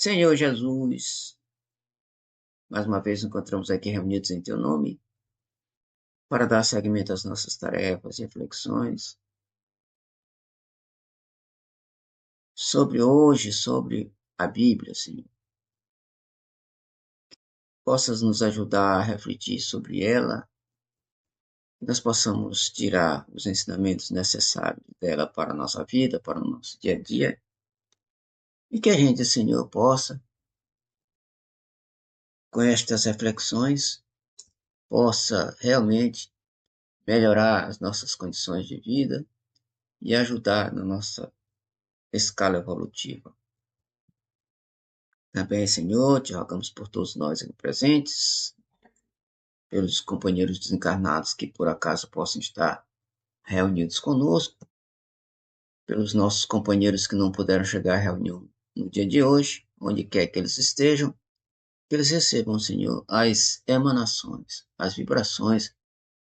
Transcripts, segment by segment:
Senhor Jesus, mais uma vez encontramos aqui reunidos em Teu nome para dar seguimento às nossas tarefas e reflexões sobre hoje, sobre a Bíblia, Senhor. Possas nos ajudar a refletir sobre ela, que nós possamos tirar os ensinamentos necessários dela para a nossa vida, para o nosso dia a dia, e que a gente, Senhor, possa, com estas reflexões, possa realmente melhorar as nossas condições de vida e ajudar na nossa escala evolutiva. Também, Senhor, te rogamos por todos nós aqui presentes, pelos companheiros desencarnados que por acaso possam estar reunidos conosco, pelos nossos companheiros que não puderam chegar à reunião no dia de hoje, onde quer que eles estejam, que eles recebam, Senhor, as emanações, as vibrações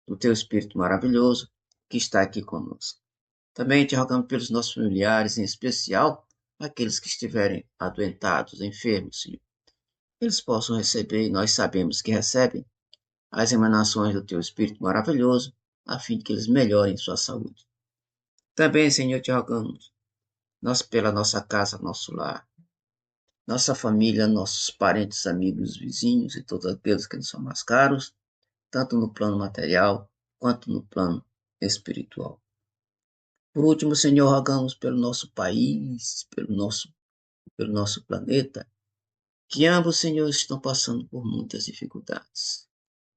do Teu Espírito maravilhoso que está aqui conosco. Também te rogamos pelos nossos familiares, em especial aqueles que estiverem adoentados, enfermos, Senhor. Eles possam receber, e nós sabemos que recebem, as emanações do Teu Espírito maravilhoso, a fim de que eles melhorem sua saúde. Também, Senhor, te rogamos, nós pela nossa casa, nosso lar, nossa família, nossos parentes, amigos, vizinhos e todos aqueles que nos são mais caros, tanto no plano material quanto no plano espiritual. Por último, Senhor, rogamos pelo nosso país, pelo nosso planeta, que ambos, Senhor, estão passando por muitas dificuldades.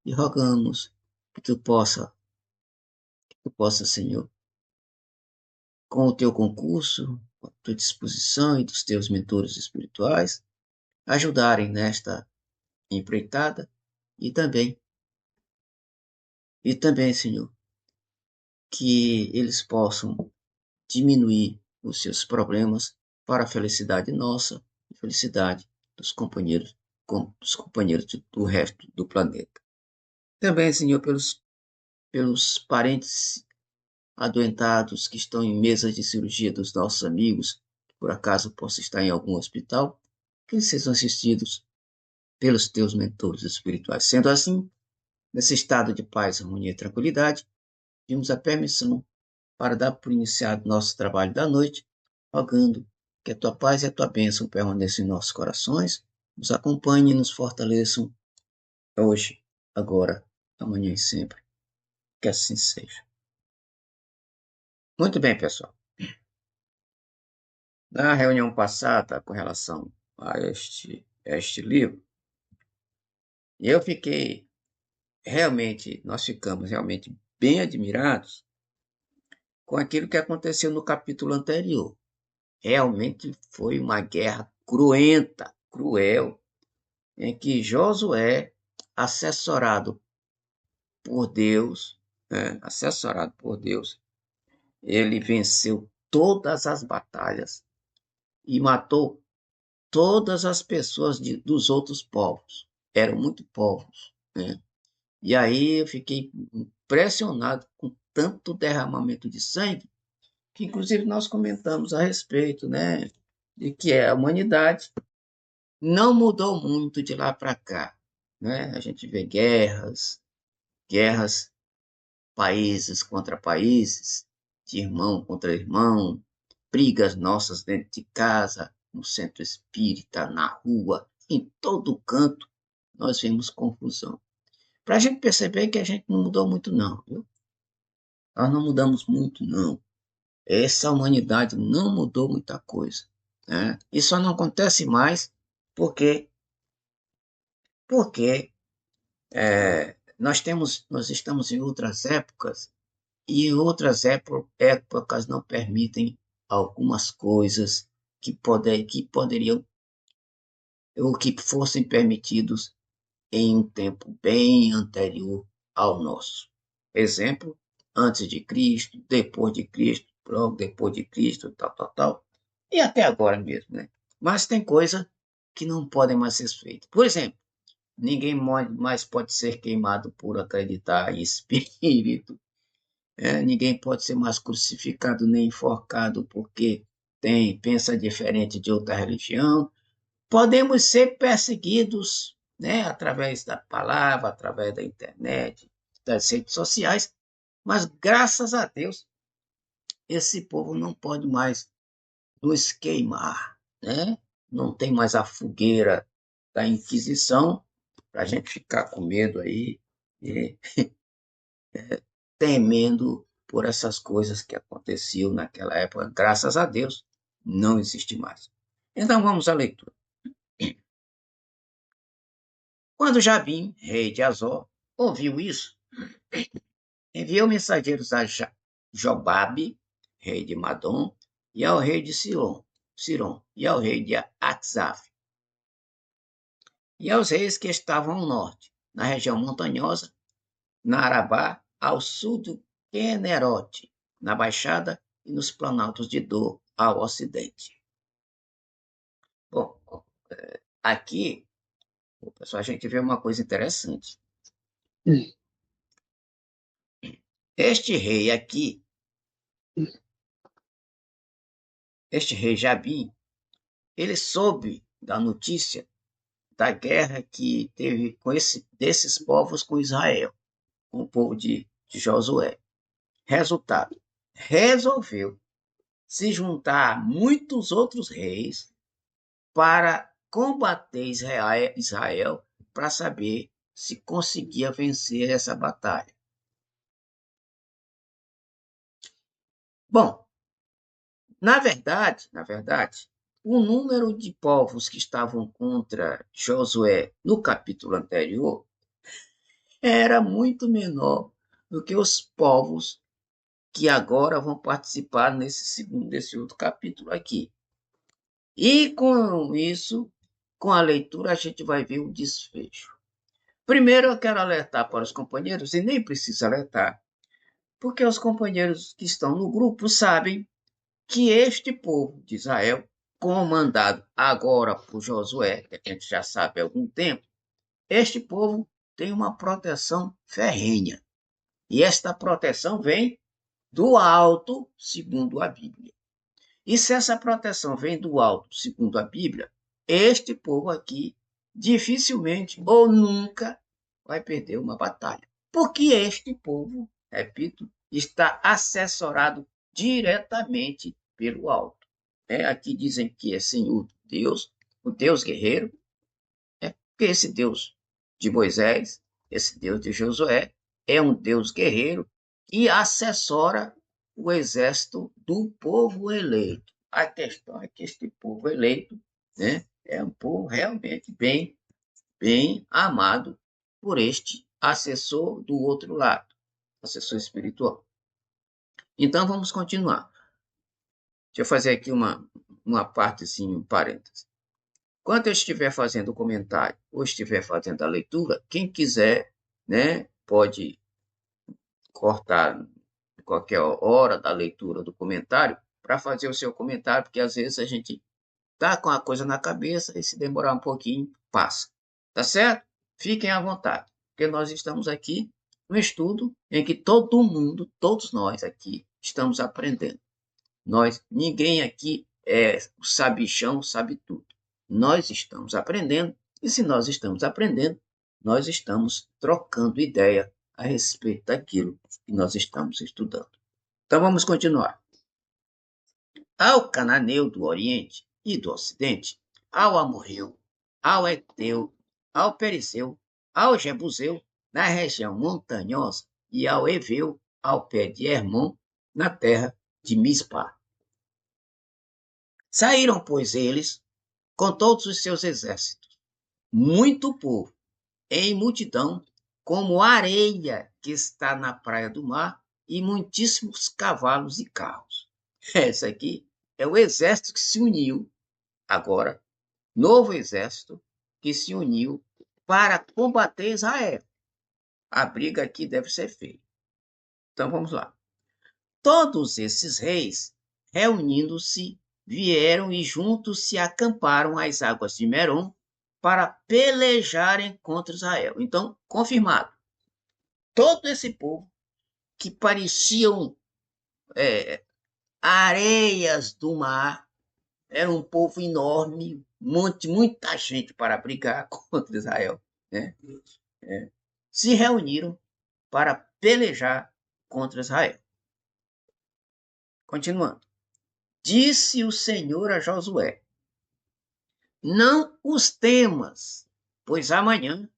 E rogamos que tu possa, Senhor, com o teu concurso, com a tua disposição e dos teus mentores espirituais, ajudarem nesta empreitada e também, Senhor, que eles possam diminuir os seus problemas para a felicidade nossa e felicidade dos companheiros do resto do planeta. Também, Senhor, pelos parentes adoentados que estão em mesas de cirurgia dos nossos amigos, que por acaso possam estar em algum hospital, que eles sejam assistidos pelos teus mentores espirituais. Sendo assim, nesse estado de paz, harmonia e tranquilidade, pedimos a permissão para dar por iniciado nosso trabalho da noite, rogando que a tua paz e a tua bênção permaneçam em nossos corações, nos acompanhem e nos fortaleçam hoje, agora, amanhã e sempre. Que assim seja. Muito bem, pessoal. Na reunião passada, com relação a este livro, nós ficamos realmente bem admirados com aquilo que aconteceu no capítulo anterior. Realmente foi uma guerra cruenta, cruel, em que Josué, assessorado por Deus, assessorado por Deus, ele venceu todas as batalhas e matou todas as pessoas dos outros povos. Eram muito povos, né? E aí eu fiquei impressionado com tanto derramamento de sangue, que inclusive nós comentamos a respeito, né? De que a humanidade não mudou muito de lá para cá, né? A gente vê guerras, países contra países, de irmão contra irmão, brigas nossas dentro de casa, no centro espírita, na rua, em todo canto, nós vemos confusão. Para a gente perceber que a gente não mudou muito, não, viu? Nós não mudamos muito, não. Essa humanidade não mudou muita coisa, né? Isso só não acontece mais porque, porque nós estamos em outras épocas e outras épocas não permitem algumas coisas que poderiam ou que fossem permitidos em um tempo bem anterior ao nosso. Exemplo, antes de Cristo, depois de Cristo, logo depois de Cristo, tal, tal, tal, e até agora mesmo, né? Mas tem coisa que não podem mais ser feitas. Por exemplo, ninguém mais pode ser queimado por acreditar em espírito. Ninguém pode ser mais crucificado nem enforcado porque pensa diferente de outra religião. Podemos ser perseguidos, né, através da palavra, através da internet, das redes sociais, mas graças a Deus, esse povo não pode mais nos queimar, né? Não tem mais a fogueira da Inquisição para a gente ficar com medo aí, e temendo por essas coisas que aconteciam naquela época. Graças a Deus, não existe mais. Então vamos à leitura. Quando Jabim, rei de Azor, ouviu isso, enviou mensageiros a Jobabe, rei de Madom, e ao rei de Siron, e ao rei de Atzaf, e aos reis que estavam ao norte, na região montanhosa, na Arabá, ao sul do Quenerote, na Baixada e nos planaltos de Dor, ao ocidente. Bom, aqui, pessoal, a gente vê uma coisa interessante. Este rei aqui, este rei Jabim, ele soube da notícia da guerra que teve desses povos com Israel, com o povo de Josué. Resultado, resolveu se juntar a muitos outros reis para combater Israel para saber se conseguia vencer essa batalha. Bom, na verdade, o número de povos que estavam contra Josué no capítulo anterior era muito menor do que os povos que agora vão participar desse outro capítulo aqui. E com isso, com a leitura, a gente vai ver o desfecho. Primeiro, eu quero alertar para os companheiros, e nem precisa alertar, porque os companheiros que estão no grupo sabem que este povo de Israel, comandado agora por Josué, que a gente já sabe há algum tempo, este povo tem uma proteção ferrenha. E esta proteção vem do alto, segundo a Bíblia. E se essa proteção vem do alto, segundo a Bíblia, este povo aqui dificilmente ou nunca vai perder uma batalha. Porque este povo, repito, está assessorado diretamente pelo alto. Aqui dizem que é Senhor Deus, o Deus guerreiro, porque esse Deus de Moisés, esse Deus de Josué, é um Deus guerreiro e assessora o exército do povo eleito. A questão é que este povo eleito, né, é um povo realmente bem amado por este assessor do outro lado, assessor espiritual. Então vamos continuar. Deixa eu fazer aqui uma parte, assim, um parêntese. Quando eu estiver fazendo o comentário ou estiver fazendo a leitura, quem quiser, né, pode cortar qualquer hora da leitura do comentário para fazer o seu comentário, porque às vezes a gente tá com a coisa na cabeça e se demorar um pouquinho, passa. Tá certo? Fiquem à vontade, porque nós estamos aqui no estudo em que todo mundo, todos nós aqui, estamos aprendendo. Ninguém aqui é o sabichão, sabe tudo. Nós estamos aprendendo, e se nós estamos aprendendo, nós estamos trocando ideia a respeito daquilo que nós estamos estudando. Então vamos continuar. Ao cananeu do Oriente e do Ocidente, ao amorreu, ao eteu, ao perizeu, ao jebuseu, na região montanhosa, e ao eveu, ao pé de Hermon, na terra de Mispá. Saíram, pois, eles com todos os seus exércitos, muito povo, em multidão, como a areia que está na praia do mar, e muitíssimos cavalos e carros. Esse aqui é o exército que se uniu, agora, novo exército, que se uniu para combater Israel. A briga aqui deve ser feita. Então vamos lá. Todos esses reis, reunindo-se, vieram e juntos se acamparam às águas de Merom para pelejarem contra Israel. Então, confirmado. Todo esse povo que pareciam areias do mar, era um povo enorme, muita gente para brigar contra Israel, né? Se reuniram para pelejar contra Israel. Continuando. Disse o Senhor a Josué: não os temas, pois amanhã,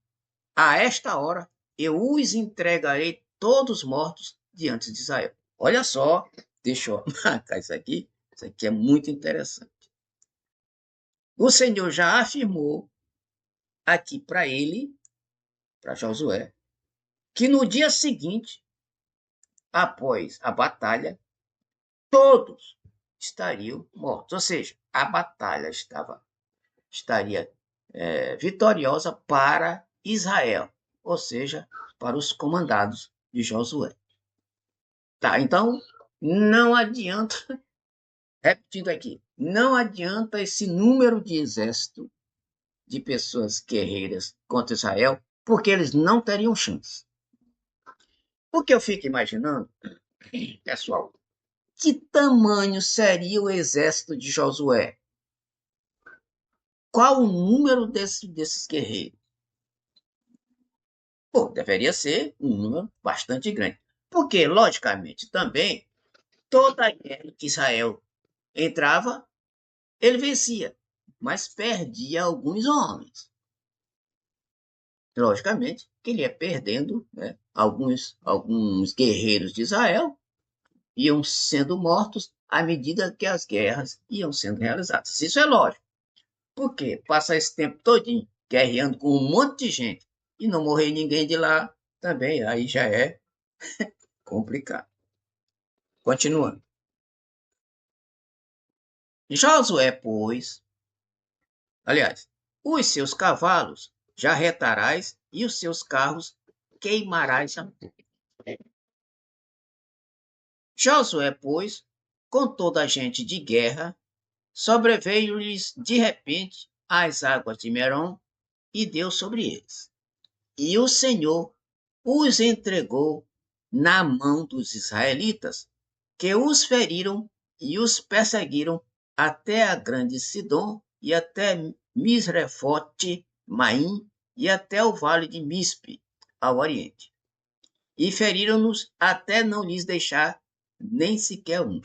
a esta hora, eu os entregarei todos mortos diante de Israel. Olha só, deixa eu marcar isso aqui é muito interessante. O Senhor já afirmou aqui para ele, para Josué, que no dia seguinte, após a batalha, todos estariam mortos. Ou seja, a batalha estaria vitoriosa para Israel, ou seja, para os comandados de Josué. Tá, então não adianta, repetindo aqui, não adianta esse número de exército de pessoas guerreiras contra Israel, porque eles não teriam chance. O que eu fico imaginando, pessoal, que tamanho seria o exército de Josué? Qual o número desses guerreiros? Pô, deveria ser um número bastante grande. Porque, logicamente, também, toda a guerra que Israel entrava, ele vencia, mas perdia alguns homens. Logicamente, que ele ia perdendo, né? Alguns guerreiros de Israel iam sendo mortos à medida que as guerras iam sendo realizadas. Isso é lógico. Porque passar esse tempo todinho guerreando com um monte de gente e não morrer ninguém de lá, também aí já é complicado. Continuando. Josué, pois, aliás, os seus cavalos já retarás e os seus carros queimarás. Josué, pois, com toda a gente de guerra, sobreveio-lhes de repente as águas de Merom e deu sobre eles. E o Senhor os entregou na mão dos israelitas, que os feriram e os perseguiram até a grande Sidom e até Misrefote Maim e até o vale de Mispe, ao oriente. E feriram-nos até não lhes deixar nem sequer um.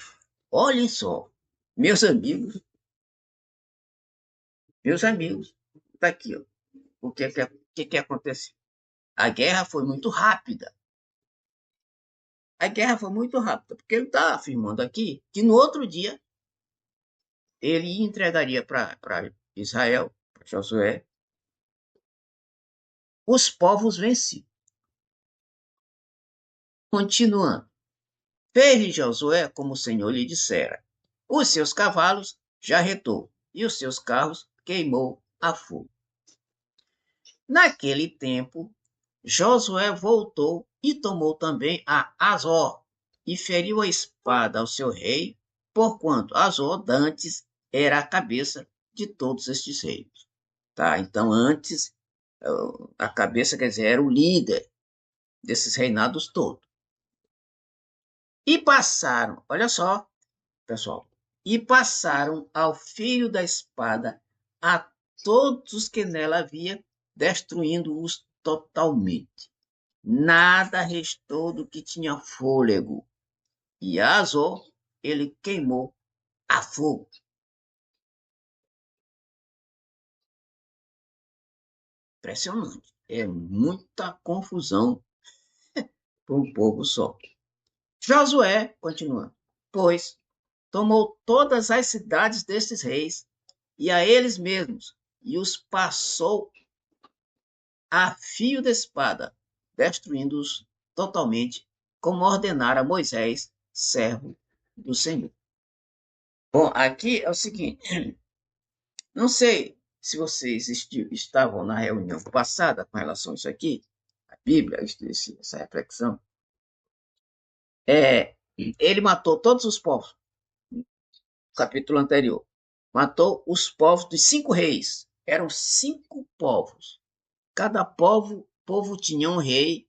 Olhem só, meus amigos, tá aqui, ó. O que aconteceu? A guerra foi muito rápida. A guerra foi muito rápida, porque ele está afirmando aqui que no outro dia ele entregaria para Israel, para Josué, os povos vencidos. Continuando, fez Josué como o Senhor lhe dissera. Os seus cavalos já retou e os seus carros queimou a fogo. Naquele tempo, Josué voltou e tomou também a Azor e feriu a espada ao seu rei, porquanto Azor dantes era a cabeça de todos estes reis. Tá? Então, antes, a cabeça, quer dizer, era o líder desses reinados todos. E passaram, olha só, pessoal, e passaram ao fio da espada a todos que nela havia, destruindo-os totalmente. Nada restou do que tinha fôlego. E Azor ele queimou a fogo. Impressionante. É muita confusão para um povo só. Josué, continuando, pois tomou todas as cidades destes reis e a eles mesmos e os passou a fio de espada, destruindo-os totalmente, como ordenara Moisés, servo do Senhor. Bom, aqui é o seguinte, não sei se vocês estavam na reunião passada com relação a isso aqui, a Bíblia, essa reflexão. Ele matou todos os povos, no capítulo anterior. Matou os povos dos 5 reis. Eram 5 povos. Cada povo tinha um rei,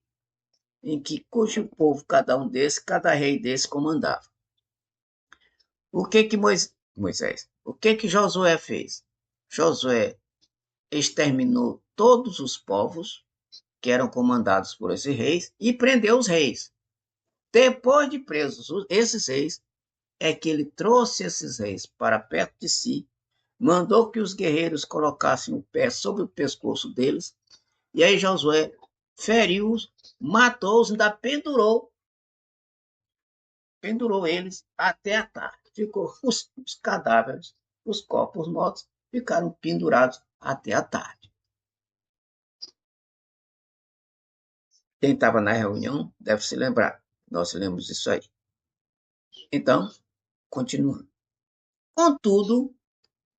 cujo povo, cada rei desse comandava. O que que Moisés, o que que Josué fez? Josué exterminou todos os povos que eram comandados por esses reis e prendeu os reis. Depois de presos esses reis, é que ele trouxe esses reis para perto de si, mandou que os guerreiros colocassem o pé sobre o pescoço deles, e aí Josué feriu-os, matou-os, ainda pendurou eles até a tarde. Ficou os cadáveres, os corpos mortos, ficaram pendurados até a tarde. Quem estava na reunião deve se lembrar. Nós lemos isso aí. Então, continuando. Contudo,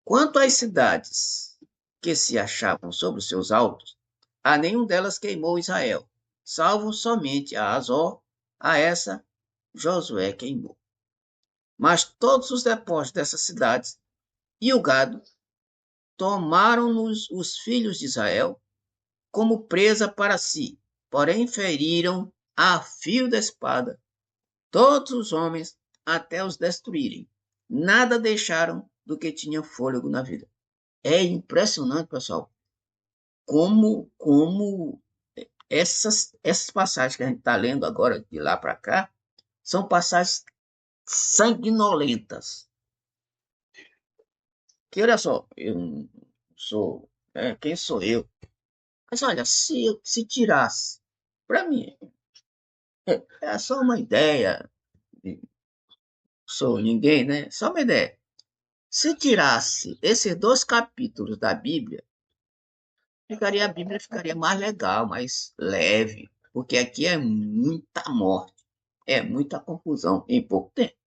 quanto às cidades que se achavam sobre os seus altos, a nenhum delas queimou Israel, salvo somente a Azor, a essa Josué queimou. Mas todos os depósitos dessas cidades e o gado tomaram-nos os filhos de Israel como presa para si, porém feriram a fio da espada todos os homens até os destruírem. Nada deixaram do que tinha fôlego na vida. É impressionante, pessoal, como essas passagens que a gente está lendo agora, de lá para cá, são passagens sanguinolentas. Que olha só, eu não sou, quem sou eu? Mas olha, se tirasse, para mim, é só uma ideia, sou ninguém, né? Só uma ideia. Se tirasse esses dois capítulos da Bíblia, a Bíblia ficaria mais legal, mais leve, porque aqui é muita morte, é muita confusão em pouco tempo.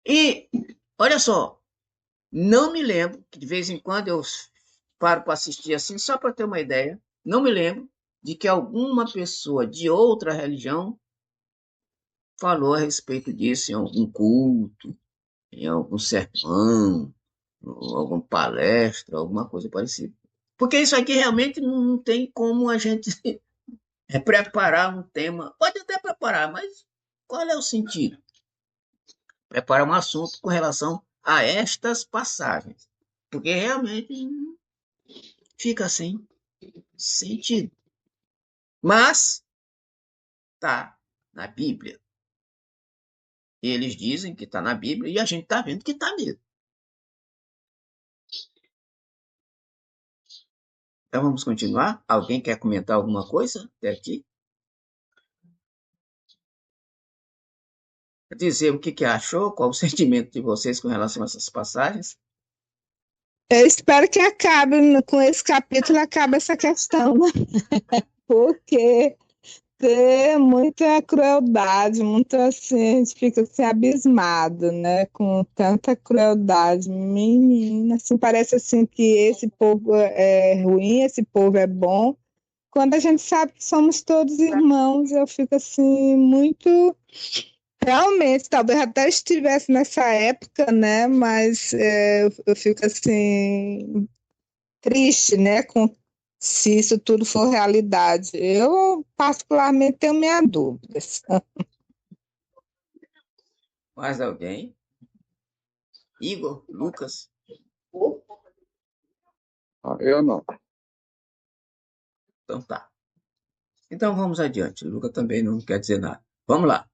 E olha só, não me lembro, que de vez em quando eu paro para assistir assim, só para ter uma ideia, não me lembro de que alguma pessoa de outra religião falou a respeito disso em algum culto, em algum sermão, ou alguma palestra, alguma coisa parecida. Porque isso aqui realmente não tem como a gente preparar um tema. Pode até preparar, mas qual é o sentido? Preparar um assunto com relação a estas passagens. Porque realmente fica sem sentido. Mas tá na Bíblia. Eles dizem que está na Bíblia e a gente está vendo que está mesmo. Então vamos continuar? Alguém quer comentar alguma coisa até aqui? Dizer o que achou, qual o sentimento de vocês com relação a essas passagens? Eu espero que acabe, com esse capítulo, acabe essa questão, né? Porque tem muita crueldade, muito assim, a gente fica assim, abismado, né? Com tanta crueldade. Menina, assim, parece assim que esse povo é ruim, esse povo é bom. Quando a gente sabe que somos todos irmãos, eu fico assim, muito. Realmente, talvez até estivesse nessa época, né? Mas eu fico assim triste, né, com se isso tudo for realidade. Eu, particularmente, tenho minhas dúvidas. Mais alguém? Igor, Lucas? Eu não. Então tá. Então vamos adiante. Lucas também não quer dizer nada. Vamos lá.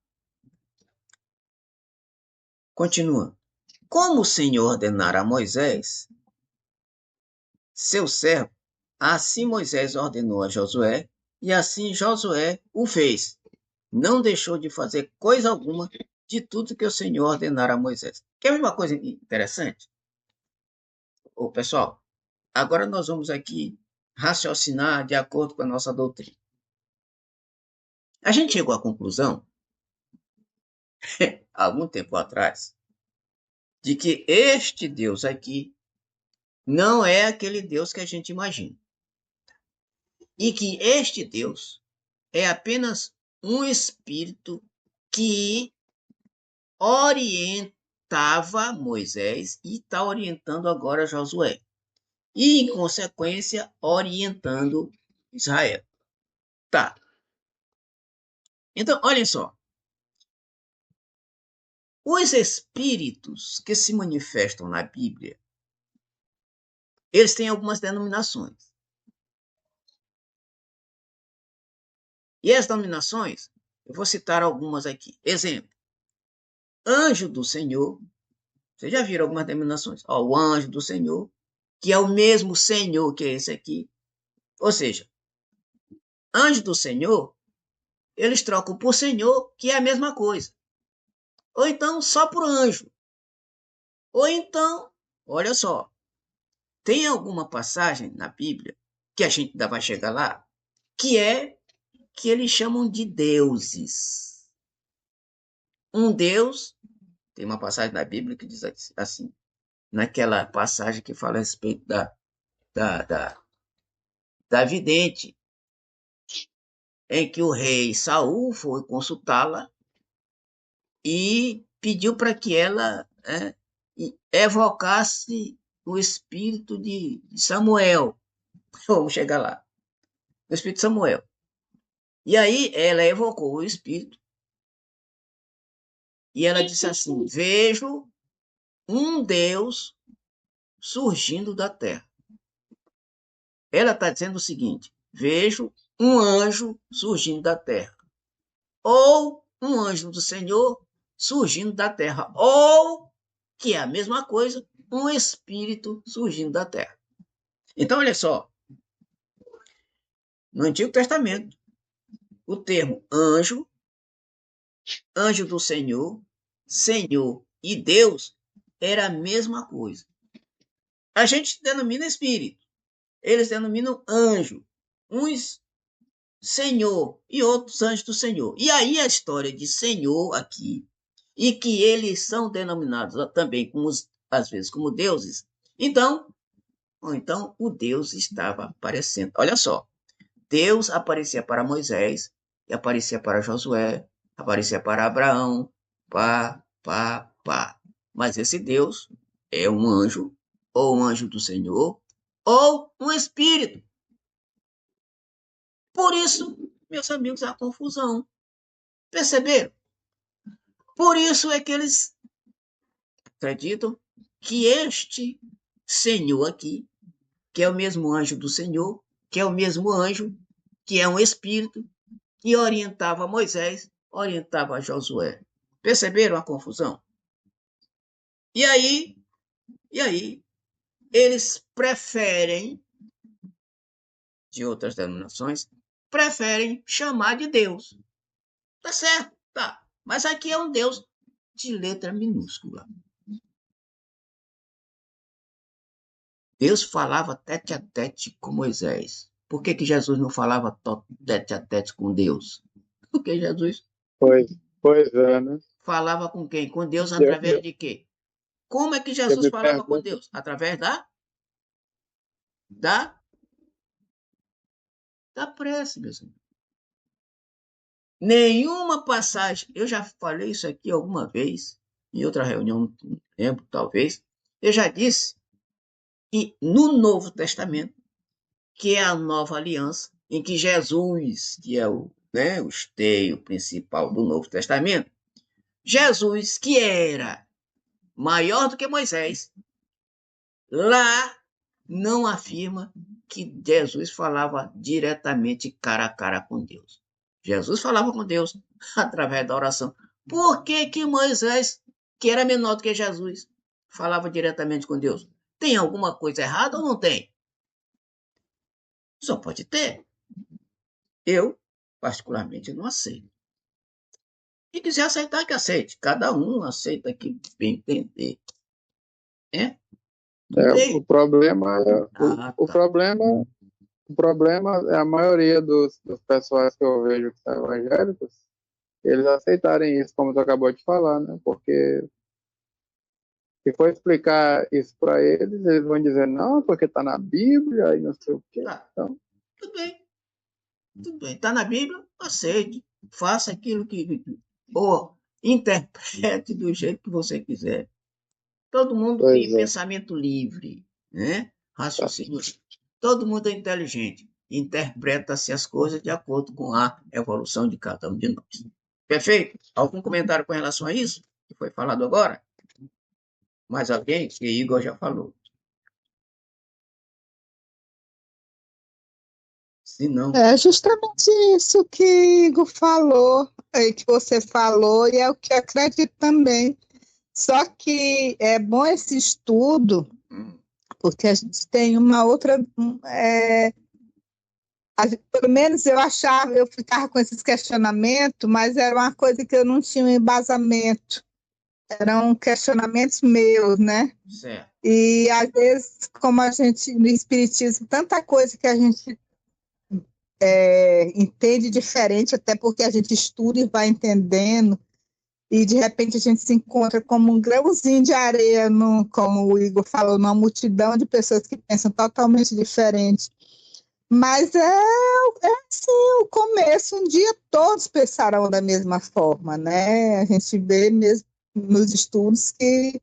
Continua. Como o Senhor ordenara a Moisés, seu servo, assim Moisés ordenou a Josué, e assim Josué o fez. Não deixou de fazer coisa alguma de tudo que o Senhor ordenara a Moisés. Quer ver uma coisa interessante? Ô, pessoal, agora nós vamos aqui raciocinar de acordo com a nossa doutrina. A gente chegou à conclusão, algum tempo atrás, de que este Deus aqui não é aquele Deus que a gente imagina. E que este Deus é apenas um espírito que orientava Moisés e está orientando agora Josué. E, em consequência, orientando Israel. Tá. Então, olhem só. Os espíritos que se manifestam na Bíblia, eles têm algumas denominações. E as denominações, eu vou citar algumas aqui. Exemplo, anjo do Senhor. Vocês já viram algumas denominações? Ó, o anjo do Senhor, que é o mesmo Senhor que é esse aqui. Ou seja, anjo do Senhor, eles trocam por Senhor, que é a mesma coisa. Ou então, só por anjo. Ou então, olha só, tem alguma passagem na Bíblia, que a gente ainda vai chegar lá, que eles chamam de deuses. Um Deus, tem uma passagem na Bíblia que diz assim, naquela passagem que fala a respeito da, da, da vidente, em que o rei Saul foi consultá-la e pediu para que ela evocasse o espírito de Samuel. Vamos chegar lá. O espírito de Samuel. E aí ela evocou o espírito e ela disse assim: vejo um Deus surgindo da terra. Ela está dizendo o seguinte: vejo um anjo surgindo da terra. Ou um anjo do Senhor surgindo da terra. Ou, que é a mesma coisa, um espírito surgindo da terra. Então, olha só. No Antigo Testamento, o termo anjo, anjo do Senhor, Senhor e Deus era a mesma coisa. A gente denomina espírito, eles denominam anjo, uns Senhor e outros anjos do Senhor. E aí a história de Senhor aqui, e que eles são denominados também, como, às vezes, como deuses. Então, então o Deus estava aparecendo. Olha só, Deus aparecia para Moisés, e aparecia para Josué, aparecia para Abraão, pá. Mas esse Deus é um anjo, ou um anjo do Senhor, ou um espírito. Por isso, meus amigos, a confusão. Perceberam? Por isso é que eles acreditam que este Senhor aqui, que é o mesmo anjo do Senhor, que é o mesmo anjo, que é um espírito, que orientava Moisés, orientava Josué. Perceberam a confusão? E aí, eles preferem, de outras denominações, preferem chamar de Deus. Tá certo, tá. Mas aqui é um Deus de letra minúscula. Deus falava tete a tete com Moisés. Por que Jesus não falava tete a tete com Deus? Porque Jesus Pois é, né? falava com quem? Com Deus Eu, através eu, de quê? Como é que eu Jesus me falava com pergunto, Deus? Através da, da prece, meus amigos. Nenhuma passagem, eu já falei isso aqui alguma vez, em outra reunião, não lembro, talvez, eu já disse que no Novo Testamento, que é a nova aliança, em que Jesus, que é o esteio principal do Novo Testamento, Jesus, que era maior do que Moisés, lá não afirma que Jesus falava diretamente cara a cara com Deus. Jesus falava com Deus através da oração. Por que que Moisés, que era menor do que Jesus, falava diretamente com Deus? Tem alguma coisa errada ou não tem? Só pode ter. Eu, particularmente, não aceito. Se quiser aceitar, que aceite. Cada um aceita aquilo que bem entender. É? Tudo o bem? problema, Ah, o tá. problema, o problema é a maioria dos pessoas que eu vejo que são evangélicos, eles aceitarem isso, como tu acabou de falar, né? Porque se for explicar isso para eles, eles vão dizer, não, porque está na Bíblia e não sei o quê. Tá. Então, Tudo bem. Tudo bem. Está na Bíblia? Aceite. Faça aquilo que. Ou interprete do jeito que você quiser. Todo mundo pois tem é, pensamento livre, né? tá. Raciocínio. Todo mundo é inteligente. Interpreta-se as coisas de acordo com a evolução de cada um de nós. Perfeito? Algum comentário com relação a isso? que foi falado agora? Mais alguém? Que Igor já falou. Se não, É justamente isso que Igor falou, que você falou, e é o que eu acredito também. Só que é bom esse estudo, porque a gente tem uma outra. Pelo menos eu achava, eu ficava com esses questionamentos, mas era uma coisa que eu não tinha um embasamento. Eram questionamentos meus, né? certo. E às vezes, como a gente, no Espiritismo, tanta coisa que a gente entende diferente, até porque a gente estuda e vai entendendo, e de repente a gente se encontra como um grãozinho de areia, no, como o Igor falou, numa multidão de pessoas que pensam totalmente diferente. Mas é assim, o começo, um dia todos pensarão da mesma forma, né? A gente vê mesmo nos estudos que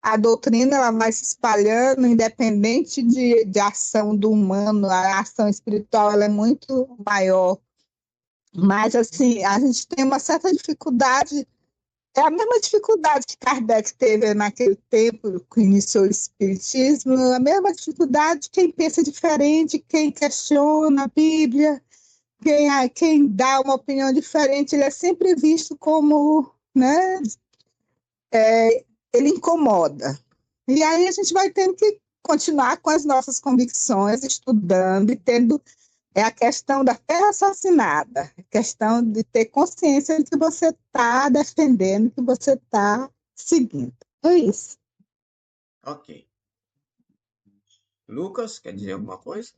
a doutrina ela vai se espalhando, independente de ação do humano, a ação espiritual ela é muito maior. Mas, assim, a gente tem uma certa dificuldade, é a mesma dificuldade que Kardec teve naquele tempo que iniciou o Espiritismo, a mesma dificuldade de quem pensa diferente, quem questiona a Bíblia, quem dá uma opinião diferente, ele é sempre visto como, né, ele incomoda. E aí a gente vai tendo que continuar com as nossas convicções, estudando e tendo a questão da fé raciocinada, a questão de ter consciência de que você está defendendo, que você está seguindo. É isso. Ok. Lucas, quer dizer alguma coisa?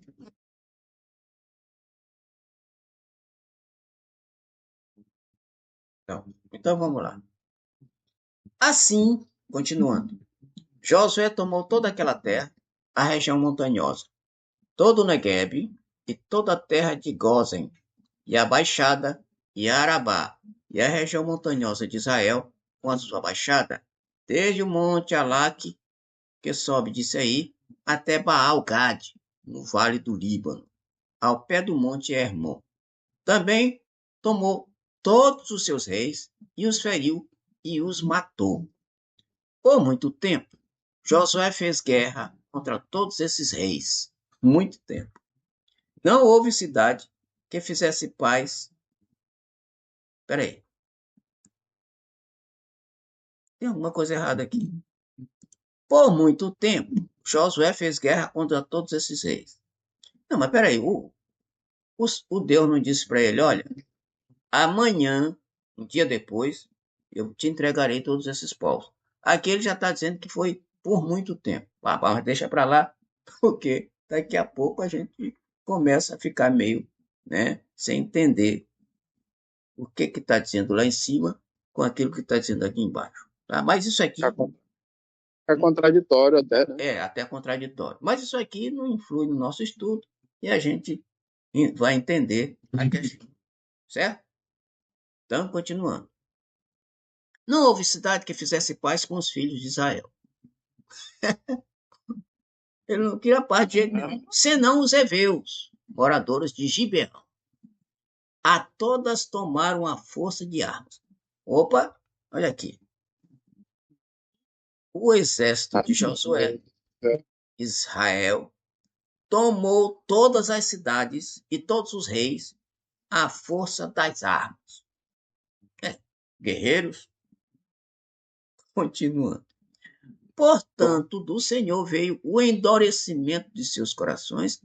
Não. Então vamos lá. Assim, continuando. Josué tomou toda aquela terra, a região montanhosa, todo o Neguebe e toda a terra de Gósen, e a Baixada, e a Arabá, e a região montanhosa de Israel, com a sua baixada, desde o monte Alaque, que sobe de Seir, até Baal-Gade, no vale do Líbano, ao pé do monte Hermon. Também tomou todos os seus reis, e os feriu, e os matou. Por muito tempo, Josué fez guerra contra todos esses reis. Muito tempo. Não houve cidade que fizesse paz. Peraí, tem alguma coisa errada aqui. Por muito tempo, Josué fez guerra contra todos esses reis. Não, mas peraí, o Deus não disse para ele: olha, amanhã, um dia depois, eu te entregarei todos esses povos. Aqui ele já está dizendo que foi por muito tempo. Mas deixa para lá, porque daqui a pouco a gente começa a ficar meio, né, sem entender o que está dizendo lá em cima com aquilo que está dizendo aqui embaixo. Tá? Mas isso aqui É contraditório até, né? é até contraditório. Mas isso aqui não influi no nosso estudo e a gente vai entender a questão. Certo? Então, continuando. Não houve cidade que fizesse paz com os filhos de Israel. Ele não queria paz de jeito nenhum, senão os heveus, moradores de Gibeão. A todas tomaram a força de armas. Opa, olha aqui. O exército de Josué, Israel, tomou todas as cidades e todos os reis à força das armas. Guerreiros, continuando. Portanto, do Senhor veio o endurecimento de seus corações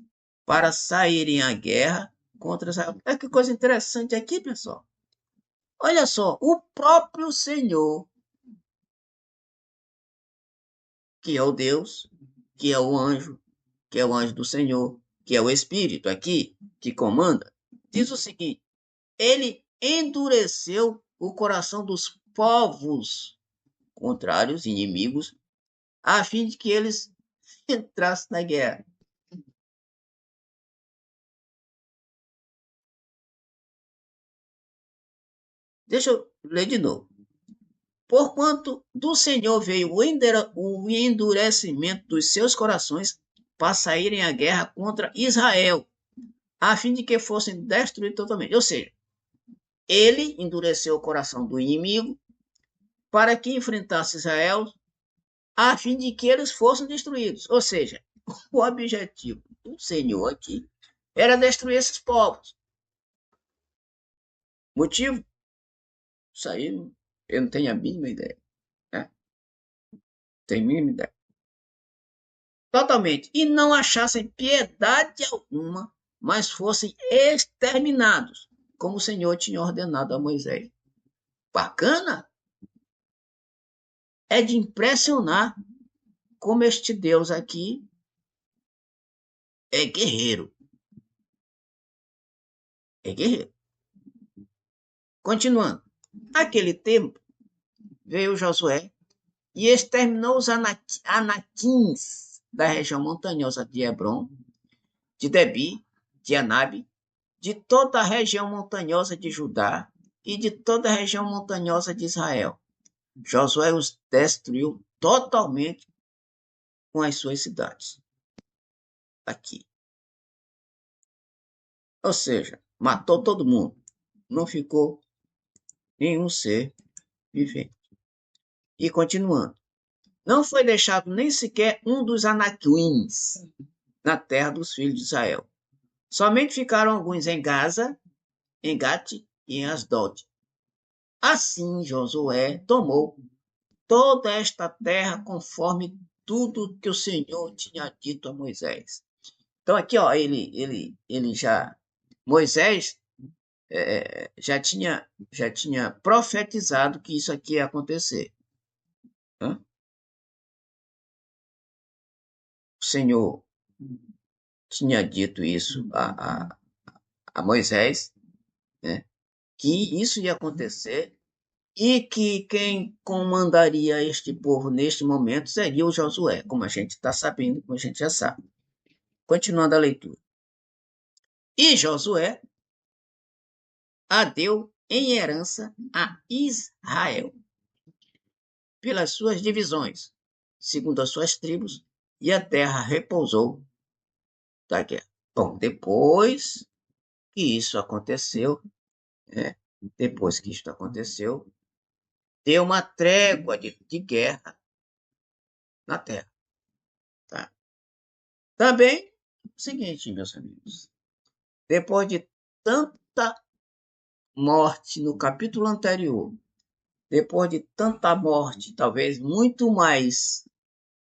para saírem à guerra contra Israel. É que coisa interessante aqui, pessoal. Olha só, o próprio Senhor, que é o Deus, que é o anjo, que é o anjo do Senhor, que é o Espírito aqui, que comanda, diz o seguinte: ele endureceu o coração dos povos contrários, inimigos, a fim de que eles entrassem na guerra. Deixa eu ler de novo. Porquanto do Senhor veio o endurecimento dos seus corações para saírem à guerra contra Israel, a fim de que fossem destruídos totalmente. Ou seja, ele endureceu o coração do inimigo para que enfrentasse Israel, a fim de que eles fossem destruídos. Ou seja, o objetivo do Senhor aqui era destruir esses povos. Motivo? Isso aí eu não tenho a mínima ideia. Né? Tenho a mínima ideia. Totalmente. E não achassem piedade alguma, mas fossem exterminados, como o Senhor tinha ordenado a Moisés. Bacana? É de impressionar como este Deus aqui é guerreiro. É guerreiro. Continuando. Naquele tempo, veio Josué e exterminou os anaquins da região montanhosa de Hebron, de Debi, de Anabe, de toda a região montanhosa de Judá e de toda a região montanhosa de Israel. Josué os destruiu totalmente com as suas cidades. Aqui. Ou seja, matou todo mundo. Não ficou nenhum ser vivente. E continuando. Não foi deixado nem sequer um dos anaquins na terra dos filhos de Israel. Somente ficaram alguns em Gaza, em Gate e em Asdod. Assim Josué tomou toda esta terra conforme tudo que o Senhor tinha dito a Moisés. Então aqui, ó, ele já Moisés já tinha profetizado que isso aqui ia acontecer. Né? O Senhor tinha dito isso a Moisés, né? Que isso ia acontecer e que quem comandaria este povo neste momento seria o Josué, como a gente está sabendo, como a gente já sabe. Continuando a leitura. E Josué a deu em herança a Israel, pelas suas divisões, segundo as suas tribos, e a terra repousou da guerra. Bom, depois que isso aconteceu, né, depois que isso aconteceu, deu uma trégua de guerra na terra. Tá? Também, o seguinte, meus amigos, depois de tanta morte no capítulo anterior, depois de tanta morte, talvez muito mais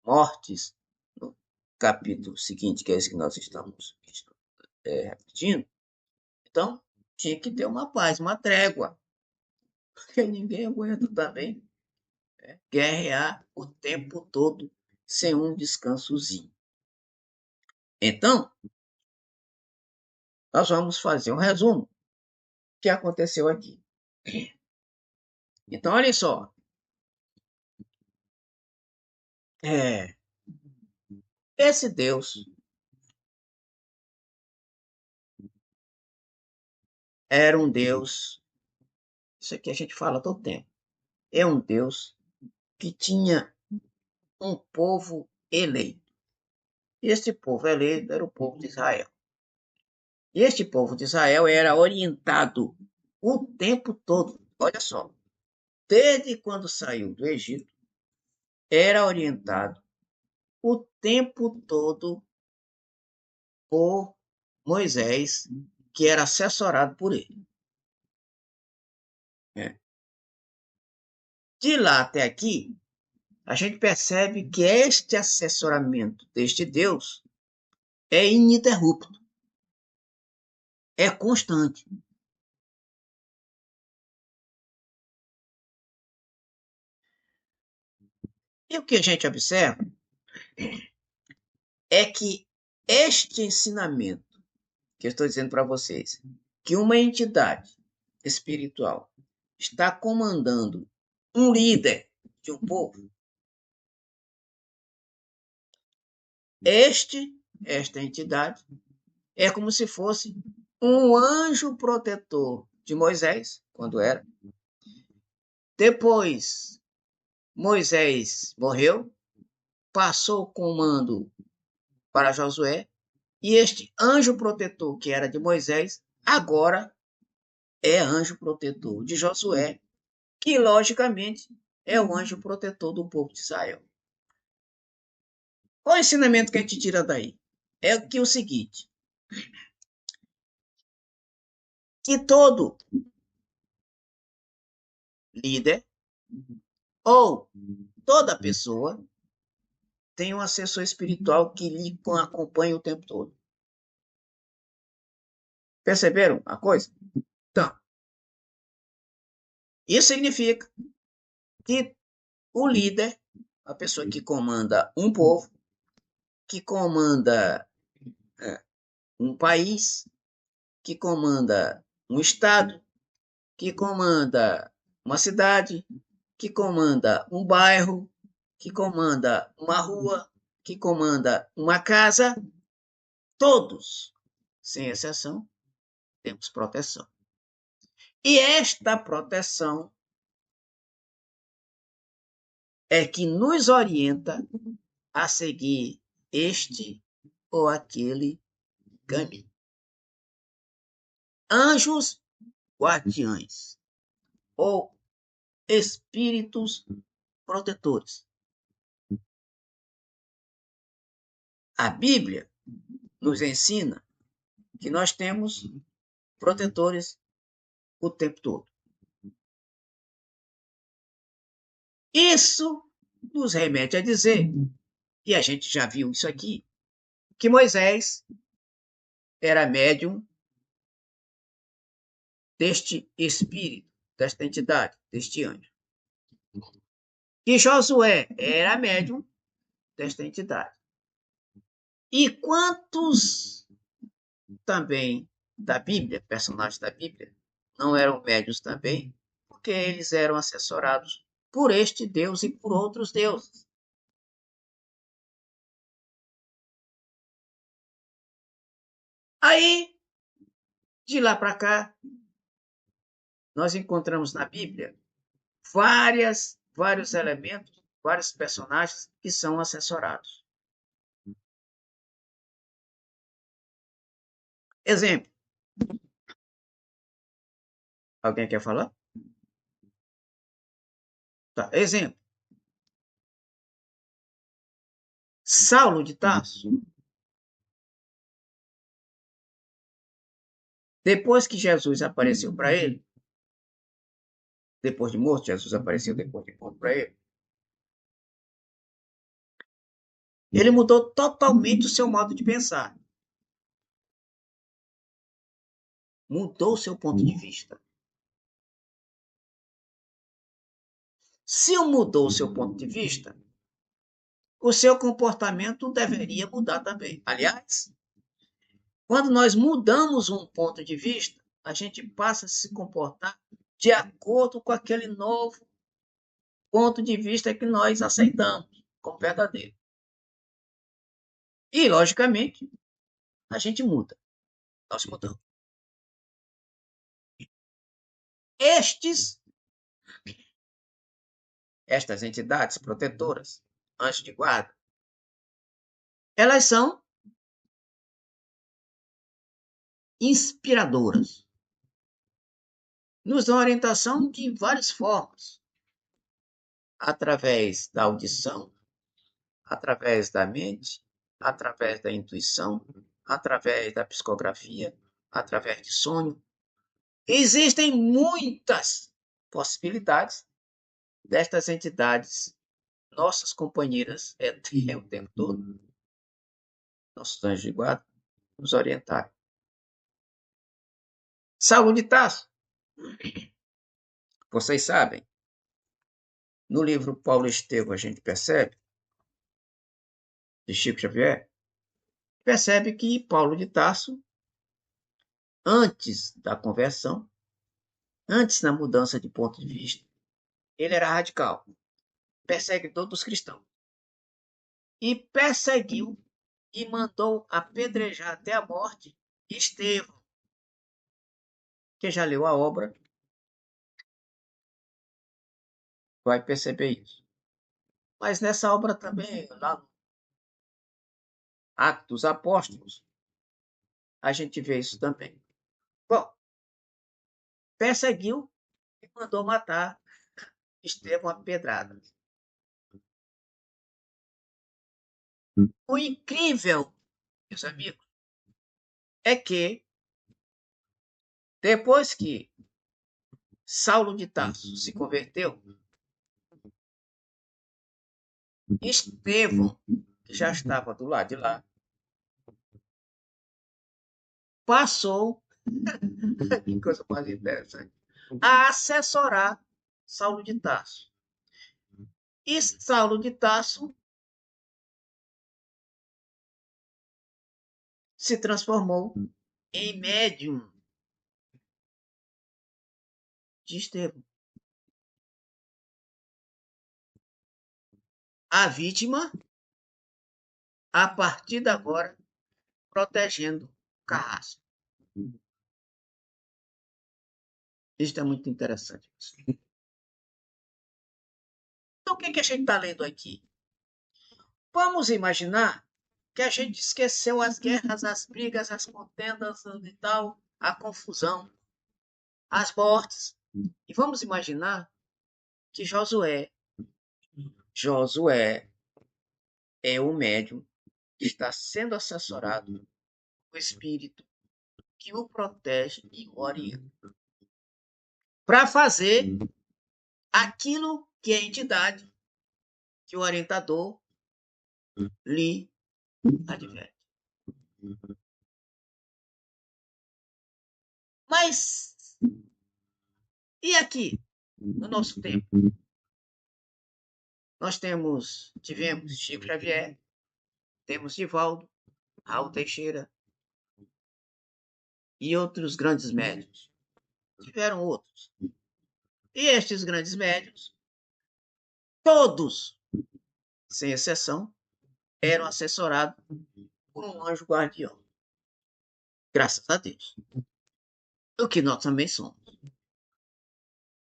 mortes no capítulo seguinte, que é esse que nós estamos repetindo, então tinha que ter uma paz, uma trégua, porque ninguém aguenta também guerrear o tempo todo sem um descansozinho. Então, nós vamos fazer um resumo do que aconteceu aqui. Então, olha só. Esse Deus era um Deus, isso aqui a gente fala todo tempo, é um Deus que tinha um povo eleito. E este povo eleito era o povo de Israel. E este povo de Israel era orientado o tempo todo, olha só, desde quando saiu do Egito, era orientado o tempo todo por Moisés, que era assessorado por ele. De lá até aqui, a gente percebe que este assessoramento deste Deus é ininterrupto, é constante. E o que a gente observa é que este ensinamento que eu estou dizendo para vocês, que uma entidade espiritual está comandando um líder de um povo, esta entidade é como se fosse um anjo protetor de Moisés, quando era. Depois, Moisés morreu, passou o comando para Josué, e este anjo protetor que era de Moisés, agora é anjo protetor de Josué, que logicamente é o anjo protetor do povo de Israel. Qual é o ensinamento que a gente tira daí? É que o seguinte, que todo líder ou toda pessoa tem um assessor espiritual que lhe acompanha o tempo todo. Perceberam a coisa? Então, isso significa que o líder, a pessoa que comanda um povo, que comanda um país, que comanda um estado, que comanda uma cidade, que comanda um bairro, que comanda uma rua, que comanda uma casa, todos, sem exceção, temos proteção. E esta proteção é que nos orienta a seguir este ou aquele caminho. Anjos guardiães ou espíritos protetores. A Bíblia nos ensina que nós temos protetores o tempo todo. Isso nos remete a dizer, e a gente já viu isso aqui, que Moisés era médium deste espírito, desta entidade, deste anjo. Que Josué era médium desta entidade. E quantos também da Bíblia, personagens da Bíblia, não eram médios também, porque eles eram assessorados por este Deus e por outros deuses. Aí, de lá para cá, nós encontramos na Bíblia vários elementos, vários personagens que são assessorados. Exemplo. Alguém quer falar? Tá. Exemplo. Saulo de Tarso. Depois que Jesus apareceu para ele, depois de morto, Jesus apareceu depois de morto para ele, ele mudou totalmente o seu modo de pensar. Mudou o seu ponto de vista. Se mudou o seu ponto de vista, o seu comportamento deveria mudar também. Aliás, quando nós mudamos um ponto de vista, a gente passa a se comportar de acordo com aquele novo ponto de vista que nós aceitamos como verdadeiro. E, logicamente, a gente muda. Nós mudamos. Estas entidades protetoras, anjos de guarda, elas são inspiradoras. Nos dão orientação de várias formas. Através da audição, através da mente, através da intuição, através da psicografia, através de sonho. Existem muitas possibilidades destas entidades, nossas companheiras o tempo todo, nossos anjos de guarda, nos orientarem. Saulo de Tarso, vocês sabem, no livro Paulo Estevão a gente percebe, de Chico Xavier, percebe que Paulo de Tarso, antes da conversão, antes da mudança de ponto de vista, ele era radical, perseguidor dos cristãos. E perseguiu e mandou apedrejar até a morte Estevão. Quem já leu a obra vai perceber isso. Mas nessa obra também, lá no Atos dos Apóstolos, a gente vê isso também. Bom, perseguiu e mandou matar Estevão a pedrada. O incrível, meus amigos, é que depois que Saulo de Tarso se converteu, Estevão, que já estava do lado de lá, passou, que coisa mais interessante, a assessorar Saulo de Tarso. E Saulo de Tarso se transformou em médium de Estevão. A vítima, a partir de agora, protegendo o carrasco. Isso é muito interessante. Então, o que a gente está lendo aqui? Vamos imaginar que a gente esqueceu as guerras, as brigas, as contendas e tal, a confusão, as mortes. E vamos imaginar que Josué é o médium que está sendo assessorado por espírito que o protege e o orienta para fazer aquilo que é a entidade que o orientador lhe adverte. Mas e aqui, no nosso tempo? Nós tivemos Chico Xavier, temos Divaldo, Raul Teixeira e outros grandes médiuns. Tiveram outros. E estes grandes médiuns, todos, sem exceção, eram assessorados por um anjo guardião. Graças a Deus. O que nós também somos.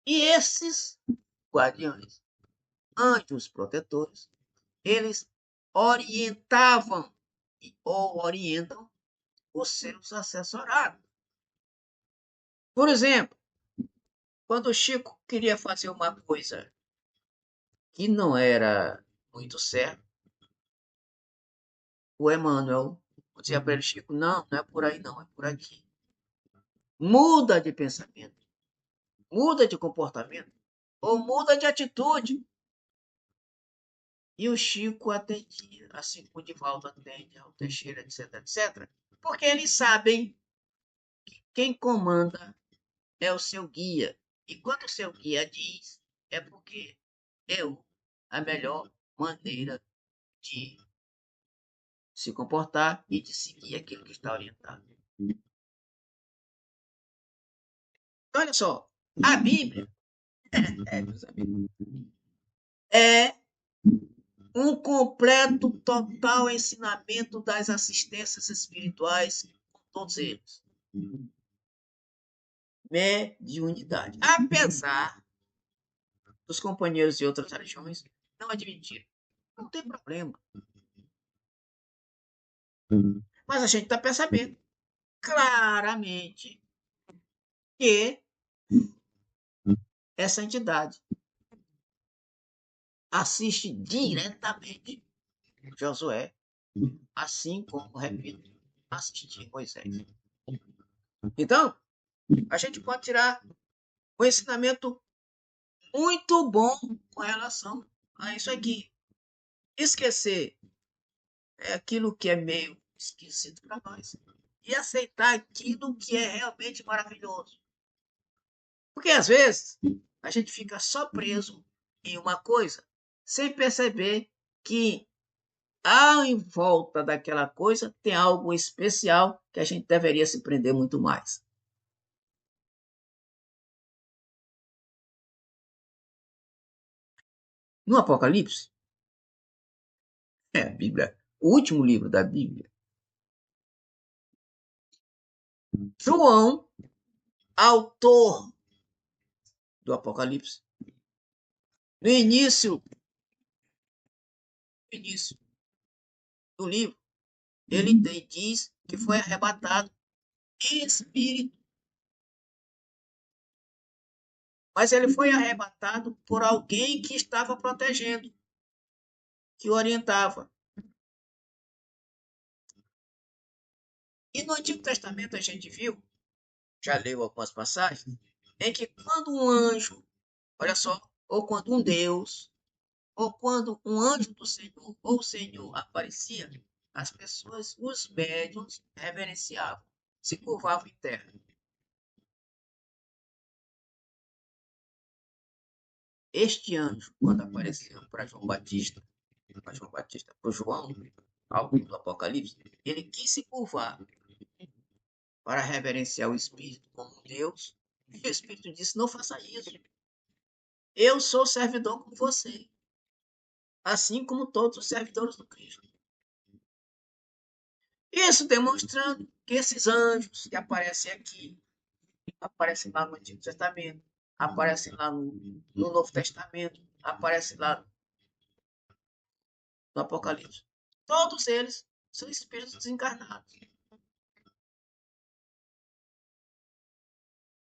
E esses guardiões, anjos protetores, eles orientavam ou orientam os seus assessorados. Por exemplo, quando o Chico queria fazer uma coisa que não era muito certo, o Emmanuel dizia para ele, Chico, não é por aí não, é por aqui. Muda de pensamento, muda de comportamento, ou muda de atitude. E o Chico atendia, assim como o Divaldo atende, o Teixeira, etc, etc. Porque eles sabem que quem comanda é o seu guia. E quando o seu guia diz, é porque é a melhor maneira de se comportar e de seguir aquilo que está orientado. Então, olha só, a Bíblia meus amigos, é um completo, total ensinamento das assistências espirituais com todos eles. Mediunidade. Apesar dos companheiros de outras religiões não admitirem. Não tem problema. Mas a gente está percebendo claramente que essa entidade assiste diretamente Josué, assim como, repito, assistia Moisés. Então, a gente pode tirar um ensinamento muito bom com relação a isso aqui. Esquecer aquilo que é meio esquisito para nós e aceitar aquilo que é realmente maravilhoso. Porque às vezes a gente fica só preso em uma coisa sem perceber que em volta daquela coisa tem algo especial que a gente deveria se prender muito mais. No Apocalipse, a Bíblia, o último livro da Bíblia, João, autor do Apocalipse, no início do livro, ele diz que foi arrebatado em espírito. Mas ele foi arrebatado por alguém que estava protegendo, que orientava. E no Antigo Testamento a gente viu, já leu algumas passagens, em que quando um anjo, olha só, ou quando um Deus, ou quando um anjo do Senhor ou o Senhor aparecia, as pessoas, os médiuns, reverenciavam, se curvavam em terra. Este anjo, quando apareceu para João Batista, para João, algo do Apocalipse, ele quis se curvar para reverenciar o Espírito como Deus, e o Espírito disse: não faça isso. Eu sou servidor como você, assim como todos os servidores do Cristo. Isso demonstrando que esses anjos que aparecem aqui, aparecem lá no Antigo Testamento, aparecem lá no Novo Testamento, aparecem lá no Apocalipse. Todos eles são espíritos desencarnados.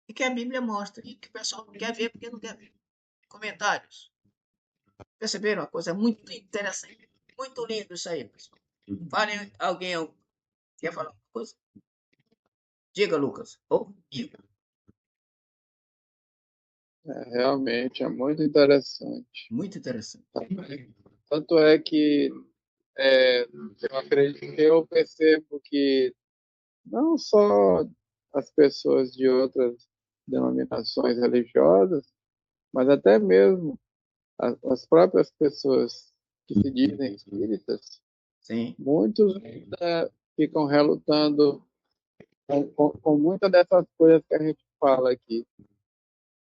E que a Bíblia mostra, e que o pessoal não quer ver porque não quer ver. Comentários. Perceberam? Uma coisa muito interessante. Muito lindo isso aí, pessoal. Fale, alguém quer falar alguma coisa? Diga, Lucas. Ou Igor. Realmente é muito interessante. Muito interessante. Tanto é que eu acredito que eu percebo que não só as pessoas de outras denominações religiosas, mas até mesmo as próprias pessoas que se dizem espíritas, Sim. muitos ainda ficam relutando com muitas dessas coisas que a gente fala aqui.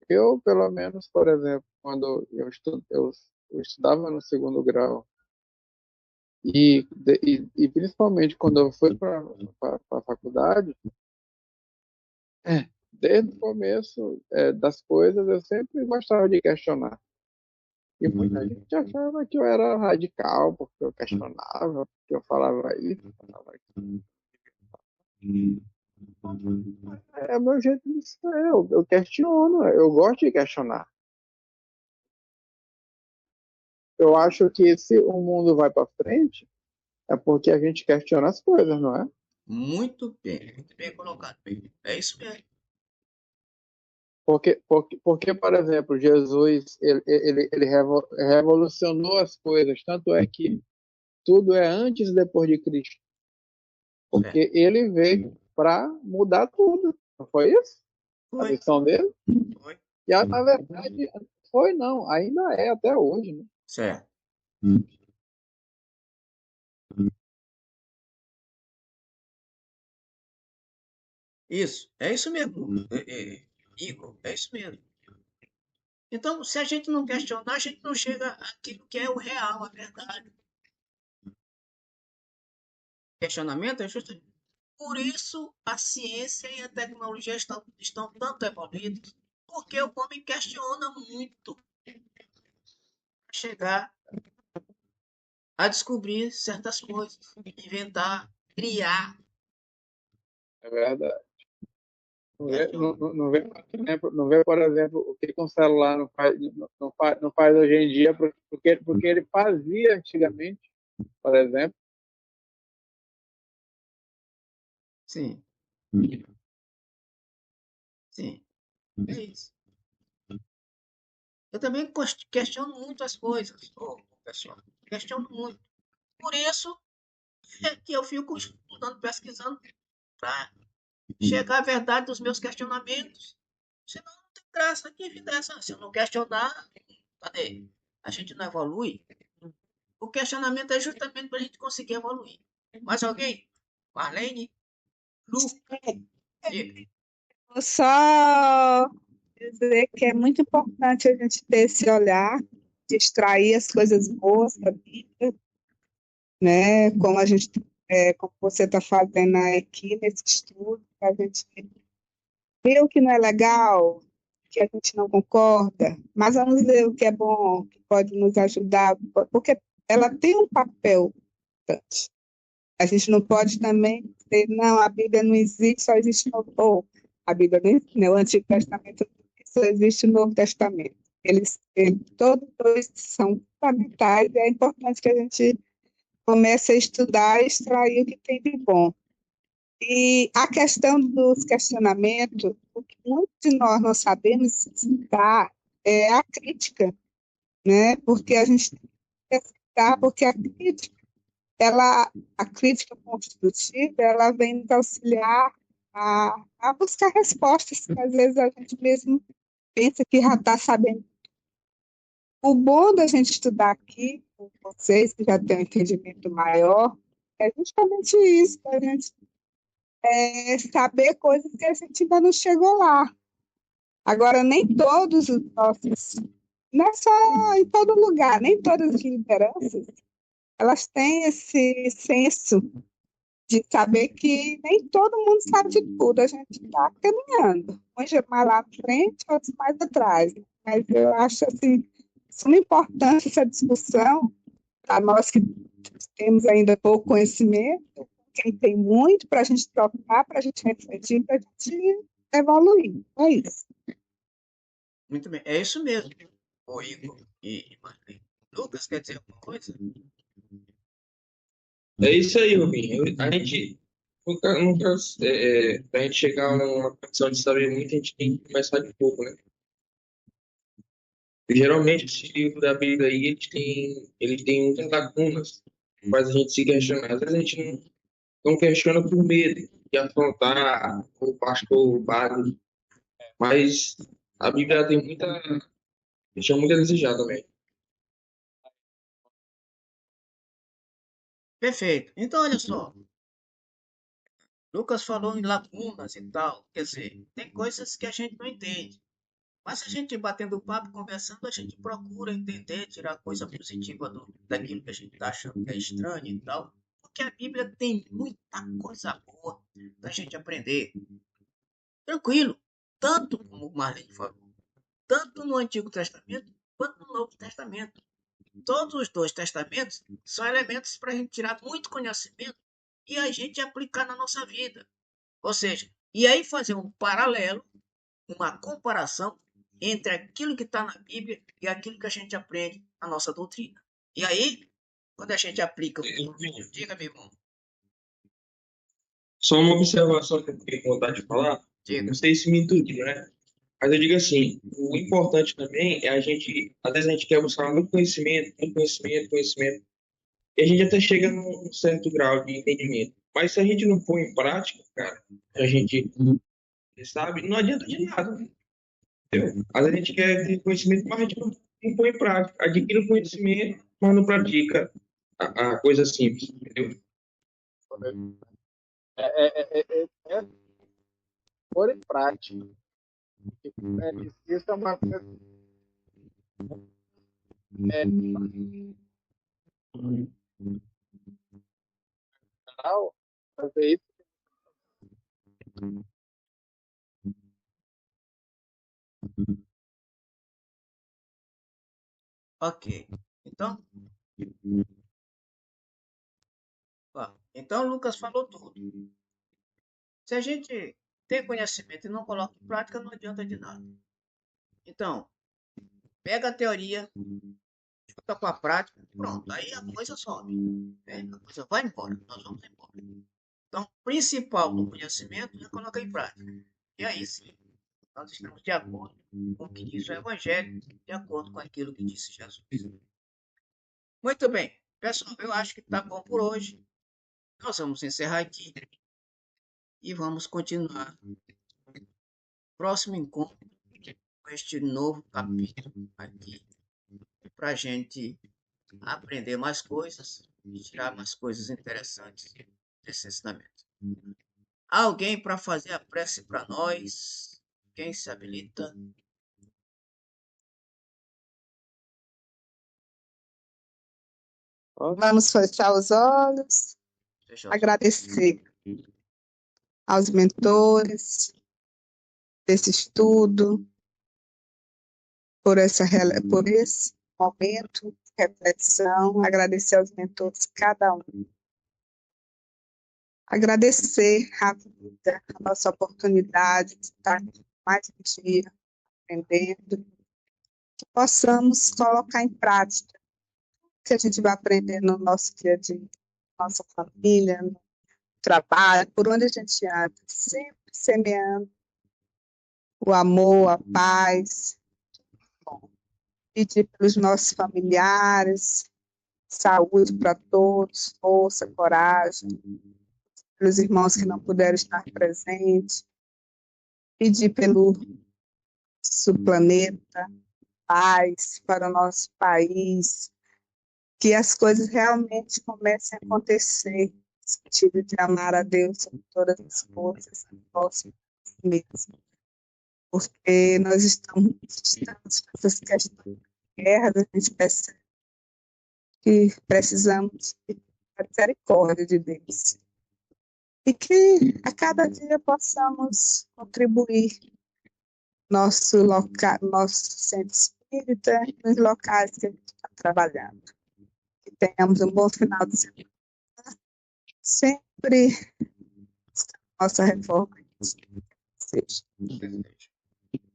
Eu, pelo menos, por exemplo, quando eu estudava no segundo grau, e principalmente quando eu fui para a faculdade, desde o começo das coisas, eu sempre gostava de questionar. E muita gente achava que eu era radical, porque eu questionava, porque eu falava isso, falava aquilo. É o meu jeito de ser, eu questiono, eu gosto de questionar. Eu acho que se o mundo vai para frente, é porque a gente questiona as coisas, não é? Muito bem colocado. É isso mesmo. Porque, por exemplo, Jesus ele revolucionou as coisas, tanto é que tudo é antes e depois de Cristo. Porque ele veio para mudar tudo, não foi isso? A Foi. missão dele? Foi. E na verdade, foi não, ainda é até hoje, né? Certo. Isso. É isso mesmo. Igor, é isso mesmo. Então, se a gente não questionar, a gente não chega àquilo que é o real, a verdade. Questionamento é justamente. Por isso, a ciência e a tecnologia estão tanto evoluídas, porque o homem questiona muito para chegar a descobrir certas coisas, inventar, criar. É verdade. Questiona. Não vê, por exemplo, o que um celular não faz hoje em dia, porque ele fazia antigamente, por exemplo. Sim, sim. É isso. Eu também questiono muito as coisas, pessoal. Questiono muito. Por isso é que eu fico estudando, pesquisando para chegar à verdade dos meus questionamentos. Senão não tem graça. Que vida é essa? Se eu não questionar, cadê? A gente não evolui. O questionamento é justamente para a gente conseguir evoluir. Mais alguém? Marlene? Lu? Diga. Vou só dizer que é muito importante a gente ter esse olhar, de extrair as coisas boas da Bíblia, né? Como você está fazendo aqui nesse estudo, a gente vê o que não é legal, que a gente não concorda, mas vamos ver o que é bom, que pode nos ajudar, porque ela tem um papel importante. A gente não pode também dizer, não, a Bíblia não existe, só existe no, ou a Bíblia não existe, né? O Antigo Testamento não só existe o Novo Testamento. Todos dois são fundamentais e é importante que a gente comece a estudar e extrair o que tem de bom. E a questão dos questionamentos, o que muitos de nós não sabemos estudar é a crítica, né? Porque a gente tem que estudar, porque a crítica construtiva, ela vem nos auxiliar a buscar respostas que às vezes a gente mesmo pensa que já está sabendo. O bom da gente estudar aqui com vocês, que já têm um entendimento maior, é justamente isso, a gente saber coisas que a gente ainda não chegou lá. Agora, nem todos os nossos, não é só em todo lugar, nem todas as lideranças, elas têm esse senso de saber que nem todo mundo sabe de tudo, a gente está caminhando, uns mais lá na frente, outros mais atrás. Mas eu acho assim, de suma importância essa discussão para nós que temos ainda pouco conhecimento, quem tem muito, para a gente trocar, para a gente refletir, para a gente evoluir. É isso. Muito bem, é isso mesmo. O Igor e Marlene. Lucas, quer dizer alguma coisa? É isso aí, Rubinho. A gente nunca pra gente chegar a uma condição de saber muito, a gente tem que começar de pouco, né? E, geralmente, esse livro da Bíblia aí, ele tem muitas lacunas, faz a gente se questionar. Às vezes a gente não questiona por medo de afrontar o pastor, o padre, mas a Bíblia tem deixa muito a desejar também. Perfeito. Então, olha só. Lucas falou em lacunas e tal. Quer dizer, tem coisas que a gente não entende. Mas se a gente batendo papo, conversando, a gente procura entender, tirar coisa positiva daquilo que a gente está achando que é estranho e tal. Porque a Bíblia tem muita coisa boa da gente aprender. Tranquilo. Tanto como o Marlene falou. Tanto no Antigo Testamento quanto no Novo Testamento. Todos os dois testamentos são elementos para a gente tirar muito conhecimento e a gente aplicar na nossa vida. Ou seja, e aí fazer um paralelo, uma comparação entre aquilo que está na Bíblia e aquilo que a gente aprende na nossa doutrina. E aí, quando a gente aplica, diga, meu irmão, Só uma observação que eu fiquei com vontade de falar, diga. não sei se me entende, né? Mas eu digo assim, o importante também é às vezes a gente quer buscar muito conhecimento, conhecimento, e a gente até chega num certo grau de entendimento. Mas se a gente não põe em prática, cara, a gente sabe, não adianta de nada, né? Entendeu? Às vezes a gente quer ter conhecimento, mas a gente não põe em prática. Adquire o conhecimento, mas não pratica a coisa simples, entendeu? É pôr em prática. Isso é uma coisa fundamental, fazer isso. Ok. Então, então o Lucas falou tudo. Se a gente tem conhecimento e não coloca em prática, não adianta de nada. Então, pega a teoria, junta com a prática, pronto, aí a coisa sobe. Né? A coisa vai embora, nós vamos embora. Então, o principal do conhecimento é colocar em prática. E aí sim, nós estamos de acordo com o que diz o Evangelho, de acordo com aquilo que disse Jesus. Muito bem, pessoal, eu acho que está bom por hoje. Nós vamos encerrar aqui e vamos continuar no próximo encontro com este novo capítulo aqui, para a gente aprender mais coisas e tirar mais coisas interessantes desse ensinamento. Alguém para fazer a prece para nós? Quem se habilita? Vamos fechar os olhos, agradecer aos mentores desse estudo, por esse momento de reflexão, agradecer aos mentores, cada um. Agradecer a vida, a nossa oportunidade de estar aqui mais um dia, aprendendo, que possamos colocar em prática o que a gente vai aprender no nosso dia a dia, nossa família, no trabalho, por onde a gente anda, sempre semeando o amor, a paz, pedir para os nossos familiares, saúde para todos, força, coragem, para os irmãos que não puderam estar presentes, pedir pelo nosso planeta, paz para o nosso país, que as coisas realmente comecem a acontecer, no sentido de amar a Deus sobre todas as coisas, nós mesmos, porque nós estamos com essas questões de guerra, a gente percebe que precisamos da misericórdia de Deus. E que a cada dia possamos contribuir nosso centro espírita nos locais que a gente está trabalhando. Que tenhamos um bom final de semana, sempre nossa reforma seja.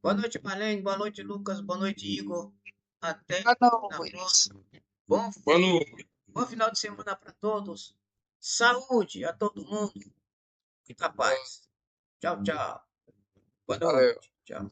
Boa noite, Marlene. Boa noite, Lucas. Boa noite, Igor. Até Boa na noite. próxima. Bom, Boa noite. bom final de semana para todos. Saúde a todo mundo. Fica paz. Tchau, tchau. Boa Valeu. noite. Tchau.